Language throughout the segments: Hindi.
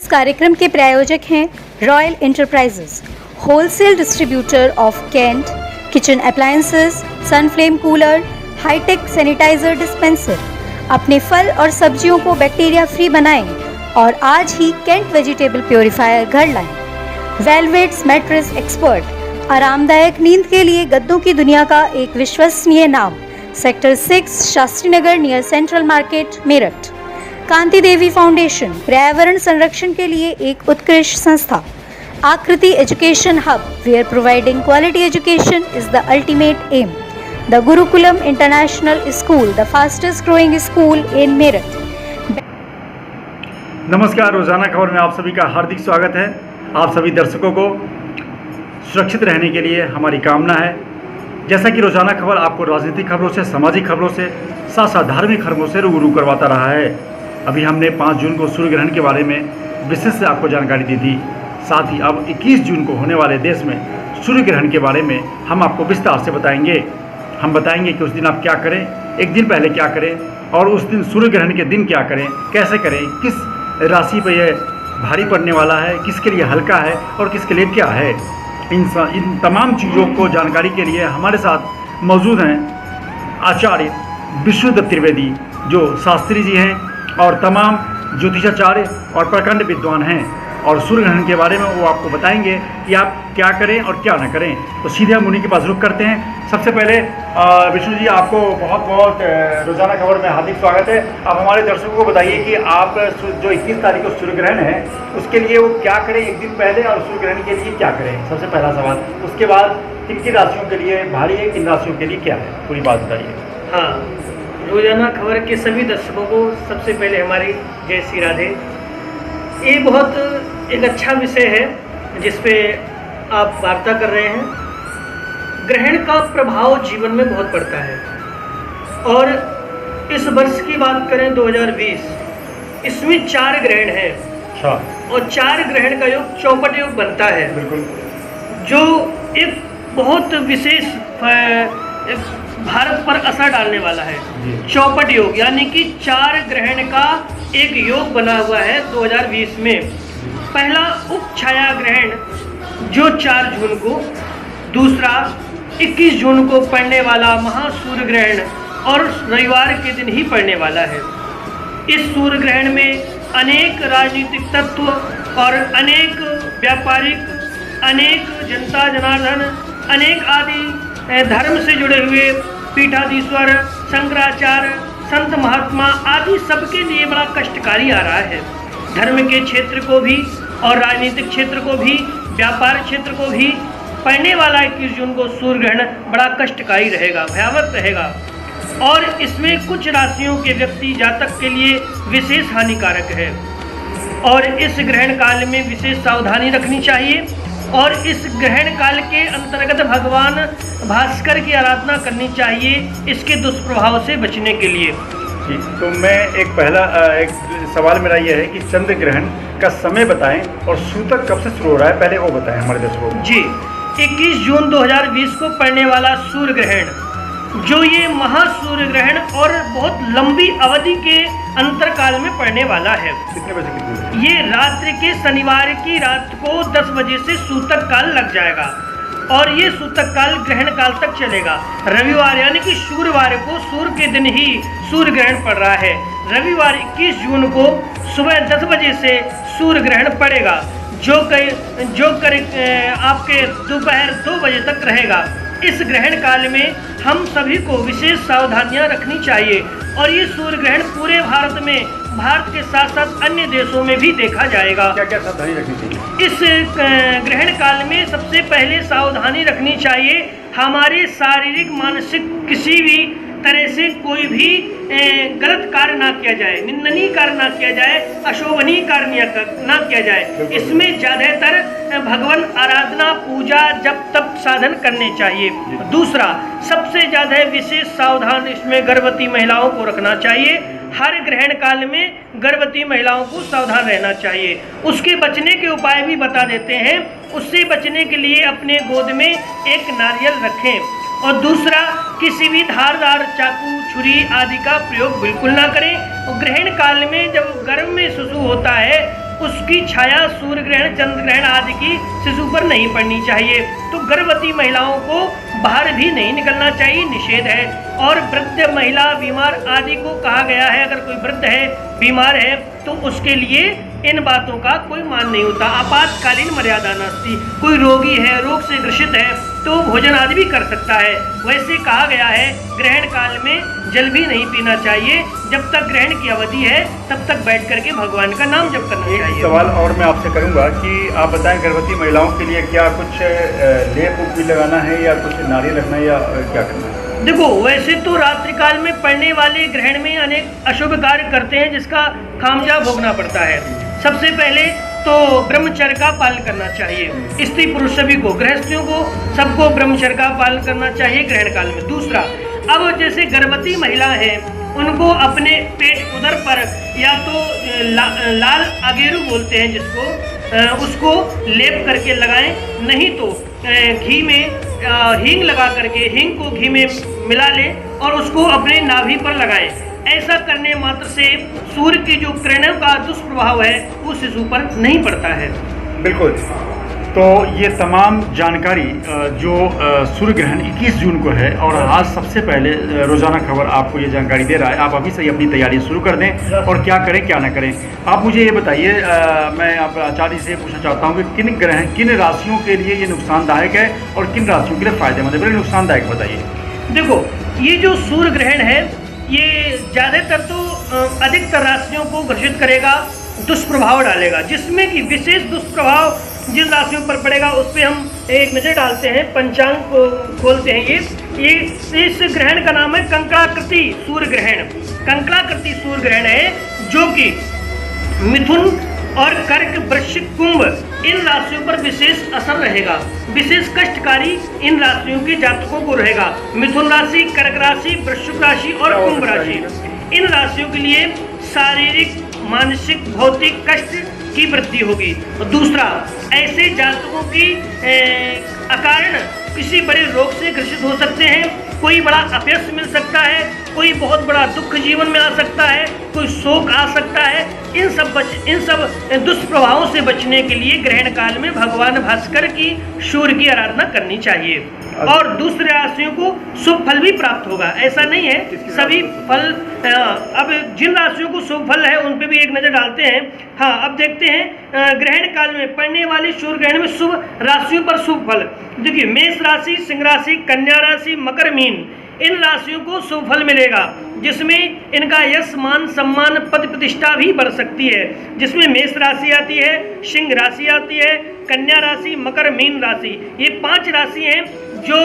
कार्यक्रम के प्रायोजक हैं royal enterprises, wholesale distributor of Kent kitchen appliances, Sunflame cooler, hitech sanitiser dispenser. अपने फल और सब्जियों को बैक्टीरिया फ्री बनाएं और आज ही कैंट वेजिटेबल प्योरीफायर घर लाएं। वेलवेट्स मैट्रेस एक्सपर्ट, आरामदायक नींद के लिए गद्दों की दुनिया का एक विश्वसनीय नाम। Sector 6 Shastri Nagar near central market, Meerut. Kanti Devi foundation, पर्यावरण संरक्षण के लिए एक उत्कृष्ट संस्था। Aakriti education hub, where providing quality education is the ultimate aim. The Gurukulam international school, the fastest growing school in Meerut. नमस्कार, रोजाना खबर में आप सभी का हार्दिक स्वागत है। आप सभी दर्शकों को सुरक्षित रहने के लिए हमारी कामना है। जैसा कि रोजाना खबर आपको राजनीतिक खबरों से, सामाजिक खबरों से, साथ साथ धार्मिक खबरों से रूबरू करवाता रहा है। अभी हमने 5 जून को सूर्य ग्रहण के बारे में विशेष से आपको जानकारी दी थी। साथ ही अब 21 जून को होने वाले देश में सूर्य ग्रहण के बारे में हम आपको विस्तार से बताएंगे। हम बताएंगे कि उस दिन आप क्या करें, एक दिन पहले क्या करें और उस दिन सूर्य ग्रहण के दिन क्या करें, कैसे करें, किस राशि पर यह भारी पड़ने वाला है, किसके लिए हल्का है और किसके लिए क्या है। इन तमाम चीज़ों को जानकारी के लिए हमारे साथ मौजूद हैं आचार्य विष्णुदत्त त्रिवेदी, जो शास्त्री जी हैं और तमाम ज्योतिषाचार्य और प्रखंड विद्वान हैं। और सूर्य ग्रहण के बारे में वो आपको बताएंगे कि आप क्या करें और क्या ना करें। तो सीधे हम उन्हीं के पास रुख करते हैं। सबसे पहले विष्णु जी, आपको बहुत बहुत रोजाना खबर में हार्दिक स्वागत है। आप हमारे दर्शकों को बताइए कि आप जो 21 तारीख को सूर्य ग्रहण है उसके लिए वो क्या करें एक दिन पहले, और सूर्य ग्रहण के लिए क्या करें, सबसे पहला सवाल। उसके बाद किन किन राशियों के लिए भारी है, किन राशियों के लिए क्या है, पूरी बात बताइए। हाँ, रोजाना खबर के सभी दर्शकों को सबसे पहले हमारी जय श्री राधे। ये बहुत एक अच्छा विषय है जिस पे आप वार्ता कर रहे हैं। ग्रहण का प्रभाव जीवन में बहुत पड़ता है और इस वर्ष की बात करें 2020, इसमें 4 ग्रहण हैं। अच्छा। और 4 ग्रहण का योग चौपट योग बनता है। बिल्कुल। जो एक बहुत विशेष भारत पर असर डालने वाला है। चौपट योग यानी कि 4 ग्रहण का एक योग बना हुआ है 2020 में। पहला उप छाया ग्रहण जो 4 जून को, दूसरा 21 जून को पड़ने वाला महासूर्य ग्रहण और रविवार के दिन ही पड़ने वाला है। इस सूर्य ग्रहण में अनेक राजनीतिक तत्व और अनेक व्यापारिक, अनेक जनता जनार्दन, अनेक आदि धर्म से जुड़े हुए पीठाधीश्वर, शंकराचार्य, संत महात्मा आदि सबके लिए बड़ा कष्टकारी आ रहा है। धर्म के क्षेत्र को भी और राजनीतिक क्षेत्र को भी, व्यापार क्षेत्र को भी पड़ने वाला 21 जून को सूर्य ग्रहण बड़ा कष्टकारी रहेगा, भयावह रहेगा। और इसमें कुछ राशियों के व्यक्ति जातक के लिए विशेष हानिकारक है और इस ग्रहण काल में विशेष सावधानी रखनी चाहिए। और इस ग्रहण काल के अंतर्गत भगवान भास्कर की आराधना करनी चाहिए इसके दुष्प्रभाव से बचने के लिए। जी, तो मैं एक सवाल मेरा ये है कि चंद्र ग्रहण का समय बताएं और सूतक कब से शुरू हो रहा है, पहले वो बताएं हमारे दर्शकों को। जी, 21 जून 2020 को पड़ने वाला सूर्य ग्रहण, जो ये महासूर्य ग्रहण और बहुत लंबी अवधि के अंतरकाल में पड़ने वाला है। कितने बजे कितने बजे? ये रात्रि के शनिवार की रात को 10 बजे से सूतक काल लग जाएगा और ये सूतक काल ग्रहण काल तक चलेगा। रविवार यानी कि शुक्रवार को सूर्य के दिन ही सूर्य ग्रहण पड़ रहा है। रविवार 21 जून को सुबह 10 बजे से सूर्य ग्रहण पड़ेगा, जो आपके दोपहर 2 बजे तक रहेगा। इस ग्रहण काल में हम सभी को विशेष सावधानियां रखनी चाहिए और ये सूर्य ग्रहण पूरे भारत में, भारत के साथ साथ अन्य देशों में भी देखा जाएगा। क्या क्या सावधानी रखनी चाहिए? इस ग्रहण काल में सबसे पहले सावधानी रखनी चाहिए, हमारे शारीरिक मानसिक किसी भी तरह से कोई भी गलत कार्य ना किया जाए, निंदनीय कार्य ना किया जाए, अशोभनीय कार्य ना किया जाए। इसमें ज़्यादातर भगवान आराधना, पूजा, जप तप साधन करने चाहिए। दूसरा, सबसे ज़्यादा विशेष सावधान इसमें गर्भवती महिलाओं को रखना चाहिए। हर ग्रहण काल में गर्भवती महिलाओं को सावधान रहना चाहिए। उसके बचने के उपाय भी बता देते हैं। उससे बचने के लिए अपने गोद में एक नारियल रखें और दूसरा, किसी भी धारदार चाकू, छुरी आदि का प्रयोग बिल्कुल ना करें। और ग्रहण काल में जब गर्भ में शिशु होता है उसकी छाया सूर्य ग्रहण, चंद्र ग्रहण आदि की शिशु पर नहीं पड़नी चाहिए। तो गर्भवती महिलाओं को बाहर भी नहीं निकलना चाहिए, निषेध है। और वृद्ध महिला, बीमार आदि को कहा गया है, अगर कोई वृद्ध है, बीमार है, तो उसके लिए इन बातों का कोई मान नहीं होता। आपातकालीन मर्यादा नास्ति, कोई रोगी है, रोग से ग्रसित है, तो भोजन आदि भी कर सकता है। वैसे कहा गया है ग्रहण काल में जल भी नहीं पीना चाहिए, जब तक ग्रहण की अवधि है तब तक बैठ करके भगवान का नाम जप करना चाहिए। सवाल और मैं आपसे करूंगा कि आप बताएं, गर्भवती महिलाओं के लिए क्या कुछ लेप उप भी लगाना है या कुछ नारियल रखना है या क्या करना है? देखो, वैसे तो रात्रि काल में पड़ने वाले ग्रहण में अनेक अशुभ कार्य करते हैं, जिसका खामजा भोगना पड़ता है। सबसे पहले तो ब्रह्मचर्य का पालन करना चाहिए, स्त्री पुरुष सभी को, गृहस्थियों को, सबको ब्रह्मचर्य का पालन करना चाहिए ग्रहण काल में। दूसरा, अब जैसे गर्भवती महिला है, उनको अपने पेट उदर पर या तो लाल अगेरू बोलते हैं जिसको, उसको लेप करके लगाएं, नहीं तो घी में हींग लगा करके, हींग को घी में मिला लें और उसको अपने नाभि पर लगाएं। ऐसा करने मात्र से सूर्य की जो किरणों का दुष्प्रभाव है वो शिशु पर नहीं पड़ता है। बिल्कुल। तो ये तमाम जानकारी जो सूर्य ग्रहण 21 जून को है और आज सबसे पहले रोज़ाना खबर आपको ये जानकारी दे रहा है। आप अभी से ही अपनी तैयारी शुरू कर दें और क्या करें क्या ना करें। आप मुझे ये बताइए, मैं आप आचार्य से पूछना चाहता हूँ कि किन राशियों के लिए ये नुकसानदायक है और किन राशियों के लिए फायदेमंद है? पहले नुकसानदायक बताइए। देखो, ये जो सूर्य ग्रहण है ये ज़्यादातर तो अधिकतर राशियों को ग्रसित करेगा, दुष्प्रभाव डालेगा, जिसमें कि विशेष दुष्प्रभाव जिन राशियों पर पड़ेगा उस पर हम एक नज़र डालते हैं, पंचांग को खोलते हैं। ये इस ग्रहण का नाम है कंकड़ाकृति सूर्य ग्रहण। कंकड़ाकृति सूर्य ग्रहण है जो कि मिथुन और कर्क, वृश्चिक, कुंभ इन राशियों पर विशेष असर रहेगा, विशेष कष्टकारी इन राशियों के जातकों को रहेगा। मिथुन राशि, कर्क राशि, वृश्चिक राशि और कुंभ राशि, इन राशियों के लिए शारीरिक, मानसिक, भौतिक कष्ट की वृद्धि होगी। और दूसरा, ऐसे जातकों की अकारण किसी बड़े रोग से ग्रसित हो सकते हैं, कोई बड़ा अपयश मिल सकता है, कोई बहुत बड़ा दुख जीवन में आ सकता है, कोई शोक आ सकता है। इन सब दुष्प्रभावों से बचने के लिए ग्रहण काल में भगवान भास्कर की, सूर्य की आराधना करनी चाहिए और दूसरे राशियों को शुभ फल भी प्राप्त होगा। ऐसा नहीं है सभी फल, अब जिन राशियों को शुभ फल है उन पे भी एक नज़र डालते हैं। हाँ, अब देखते हैं ग्रहण काल में पड़ने वाली सूर्य ग्रहण में शुभ राशियों पर शुभ फल। देखिए, मेष राशि, सिंह राशि, कन्या राशि, मकर, मीन, इन राशियों को शुभ फल मिलेगा, जिसमें इनका यश, मान, सम्मान, पद प्रतिष्ठा भी बढ़ सकती है। जिसमें मेष राशि आती है, सिंह राशि आती है, कन्या राशि, मकर, मीन राशि, ये 5 राशि हैं जो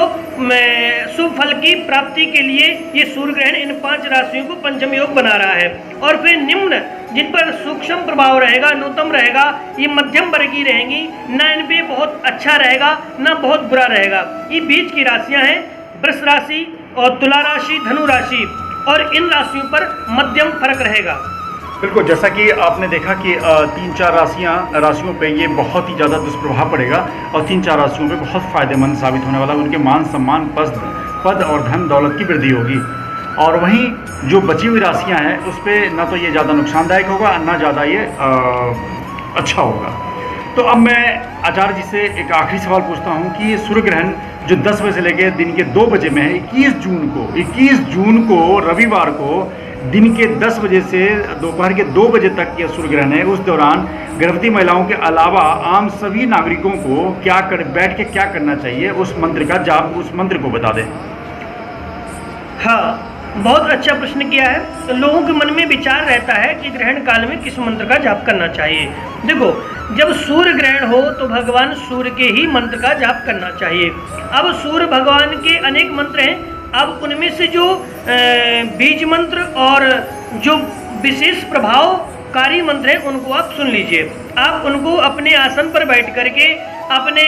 शुभ फल की प्राप्ति के लिए ये सूर्य ग्रहण इन 5 राशियों को पंचम योग बना रहा है। और फिर निम्न जिन पर सूक्ष्म प्रभाव रहेगा, न्यूनतम रहेगा, ये मध्यम वर्गीय रहेंगी, ना इन पे बहुत अच्छा रहेगा ना बहुत बुरा रहेगा। ये बीच की राशियां हैं, वृष राशि और तुला राशि, धनु राशि, और इन राशियों पर मध्यम फर्क रहेगा। बिल्कुल, जैसा कि आपने देखा कि 3-4 राशियों पे ये बहुत ही ज़्यादा दुष्प्रभाव पड़ेगा और 3-4 राशियों पे बहुत फ़ायदेमंद साबित होने वाला। उनके मान, सम्मान, पद और धन दौलत की वृद्धि होगी। और वहीं जो बची हुई राशियां हैं उस पर ना तो ये ज़्यादा नुकसानदायक होगा, ना ज़्यादा ये अच्छा होगा। तो अब मैं आचार्य जी से एक आखिरी सवाल पूछता हूँ कि सूर्य ग्रहण जो 10 बजे से लेकर दिन के 2 बजे में है, 21 जून को रविवार को दिन के 10 बजे से दोपहर के 2 बजे तक यह सूर्य ग्रहण है। उस दौरान गर्भवती महिलाओं के अलावा आम सभी नागरिकों को बैठ के क्या करना चाहिए, उस मंत्र का जाप, उस मंत्र को बता दें। हाँ, बहुत अच्छा प्रश्न किया है। लोगों के मन में विचार रहता है कि ग्रहण काल में किस मंत्र का जाप करना चाहिए। देखो, जब सूर्य ग्रहण हो तो भगवान सूर्य के ही मंत्र का जाप करना चाहिए। अब सूर्य भगवान के अनेक मंत्र हैं, अब उनमें से जो बीज मंत्र और जो विशेष प्रभावकारी मंत्र हैं उनको आप सुन लीजिए। आप उनको अपने आसन पर बैठ करके, अपने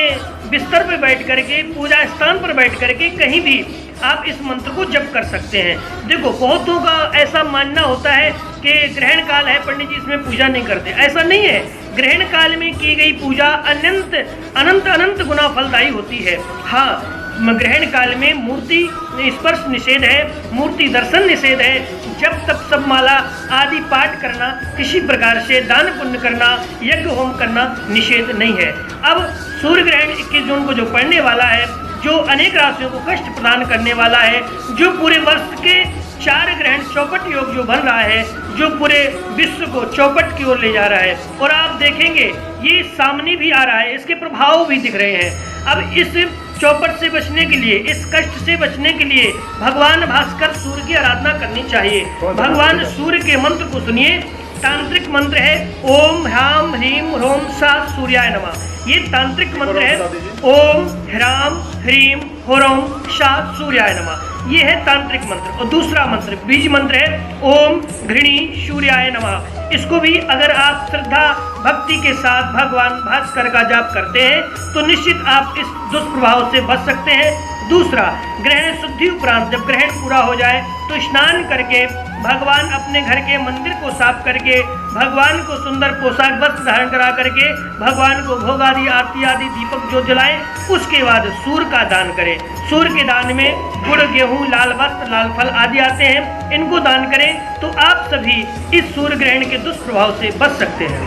बिस्तर पर बैठ करके, पूजा स्थान पर बैठ करके कहीं भी आप इस मंत्र को जप कर सकते हैं। देखो, बहुतों का ऐसा मानना होता है कि ग्रहण काल है, पंडित जी इसमें पूजा नहीं करते। ऐसा नहीं है, ग्रहण काल में की गई पूजा अनंत गुना फलदायी होती है। हाँ, ग्रहण काल में मूर्ति स्पर्श निषेध है, मूर्ति दर्शन निषेध है, जब तब सब माला आदि पाठ करना, किसी प्रकार से दान पुण्य करना, यज्ञ होम करना निषेध नहीं है। अब सूर्य ग्रहण 21 जून को जो पड़ने वाला है, जो अनेक राशियों को कष्ट प्रदान करने वाला है, जो पूरे वर्ष के 4 ग्रहण चौपट योग जो बन रहा है, जो पूरे विश्व को चौपट की ओर ले जा रहा है, और आप देखेंगे ये सामने भी आ रहा है, इसके प्रभाव भी दिख रहे हैं। अब इस चौपट से बचने के लिए, इस कष्ट से बचने के लिए भगवान भास्कर सूर्य की आराधना करनी चाहिए। भगवान सूर्य के मंत्र को सुनिए, तांत्रिक मंत्र है ओम ह्राम ह्रीम ह्रोम सा सूर्याय नमः। ये तांत्रिक मंत्र है ओम ह्राम ह्रीम ह्रोम सा सूर्याय नमः, ये है तांत्रिक मंत्र। और दूसरा मंत्र बीज मंत्र है ओम घृणी सूर्याय नमः। इसको भी अगर आप श्रद्धा भक्ति के साथ भगवान भास्कर का जाप करते हैं तो निश्चित आप इस दुष्प्रभाव से बच सकते हैं। दूसरा, ग्रहण शुद्धि उपरांत जब ग्रहण पूरा हो जाए तो स्नान करके भगवान अपने घर के मंदिर को साफ करके भगवान को सुंदर पोशाक वस्त्र धारण करा करके भगवान को भोग आदि आरती आदि दीपक जो जलाएं। उसके बाद सूर्य का दान करें। सूर्य के दान में गुड़, गेहूं, लाल वस्त्र, लाल फल आदि आते हैं, इनको दान करें तो आप सभी इस सूर्य ग्रहण के दुष्प्रभाव से बच सकते हैं।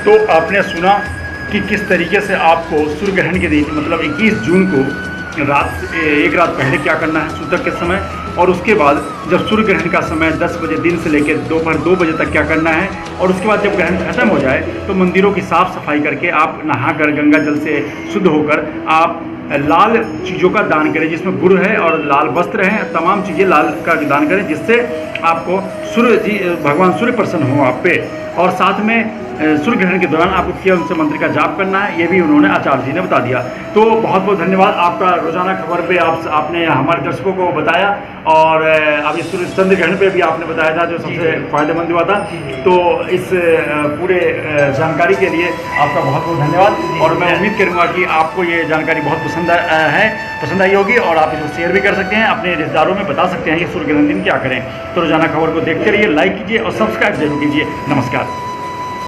तो आपने सुना कि किस तरीके से आपको सूर्य ग्रहण के दिन मतलब 21 जून को एक रात पहले क्या करना है सूतक के समय, और उसके बाद जब सूर्य ग्रहण का समय 10 बजे दिन से लेकर दोपहर 2 बजे तक क्या करना है, और उसके बाद जब ग्रहण खत्म हो जाए तो मंदिरों की साफ़ सफाई करके आप नहाकर गंगा जल से शुद्ध होकर आप लाल चीज़ों का दान करें, जिसमें गुड़ है और लाल वस्त्र हैं, तमाम चीज़ें लाल का दान करें, जिससे आपको सूर्य जी भगवान सूर्य प्रसन्न हो आप पे। और साथ में सूर्य ग्रहण के दौरान आपको केवल से मंत्र का जाप करना है, ये भी उन्होंने आचार्य जी ने बता दिया। तो बहुत बहुत धन्यवाद आपका, रोजाना खबर पे आपने हमारे दर्शकों को बताया, और अभी सूर्य चंद्र ग्रहण पे भी आपने बताया था जो सबसे फायदेमंद हुआ था। तो इस पूरे जानकारी के लिए आपका बहुत बहुत धन्यवाद, और मैं उम्मीद करूँगा कि आपको ये जानकारी बहुत पसंद आई होगी, और आप इसको शेयर भी कर सकते हैं, अपने रिश्तेदारों में बता सकते हैं कि सूर्य ग्रहण दिन क्या करें। तो रोजाना खबर को देखते रहिए, लाइक कीजिए और सब्सक्राइब जरूर कीजिए। नमस्कार।